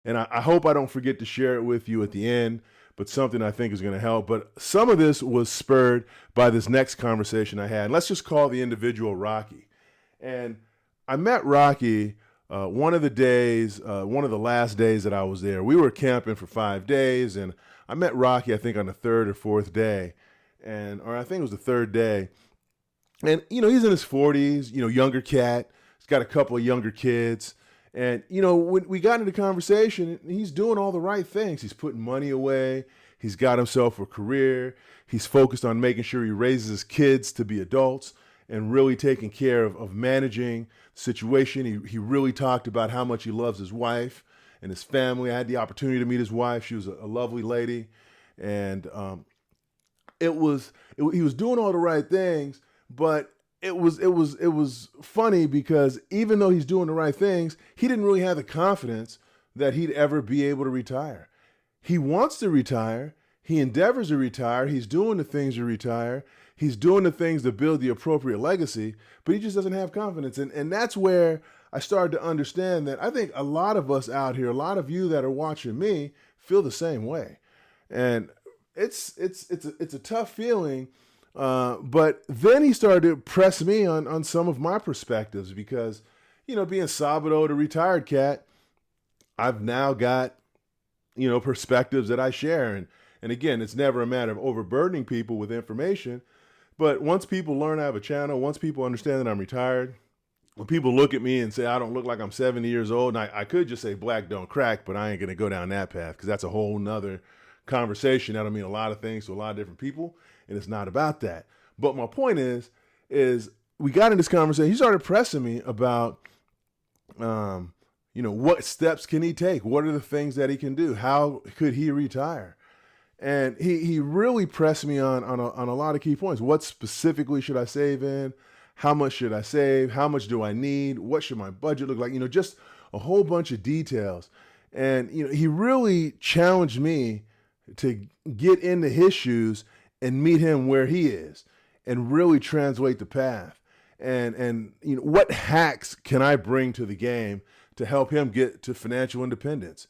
And I hope I don't forget to share it with you at the end, but something I think is going to help. But some of this was spurred by this next conversation I had. Let's just call the individual Rocky. And I met Rocky one of the last days that I was there. We were camping for 5 days, and I met Rocky, I think, on the third or fourth day, or I think it was the third day. And, he's in his 40s, younger cat. He's got a couple of younger kids. And, when we got into the conversation, he's doing all the right things. He's putting money away. He's got himself a career. He's focused on making sure he raises his kids to be adults and really taking care of managing the situation. He really talked about how much he loves his wife and his family. I had the opportunity to meet his wife. She was a lovely lady. And he was doing all the right things, but it was funny because even though he's doing the right things, he didn't really have the confidence that he'd ever be able to retire. He wants to retire. He endeavors to retire. He's doing the things to retire. He's doing the things to build the appropriate legacy, but he just doesn't have confidence. And that's where I started to understand that I think a lot of us out here, a lot of you that are watching me, feel the same way. And it's a tough feeling. But then he started to press me on some of my perspectives because, being Sabado, the retired cat, I've now got, perspectives that I share. And again, it's never a matter of overburdening people with information. But once people learn I have a channel, once people understand that I'm retired, when people look at me and say I don't look like I'm 70 years old, and I could just say black don't crack, but I ain't going to go down that path because that's a whole nother conversation. That'll mean a lot of things to a lot of different people, and it's not about that. But my point is we got in this conversation. He started pressing me about, what steps can he take? What are the things that he can do? How could he retire? And he really pressed me on a lot of key points. What specifically should I save in? How much should I save? How much do I need? What should my budget look like? Just a whole bunch of details. And, he really challenged me to get into his shoes and meet him where he is and really translate the path. And what hacks can I bring to the game to help him get to financial independence?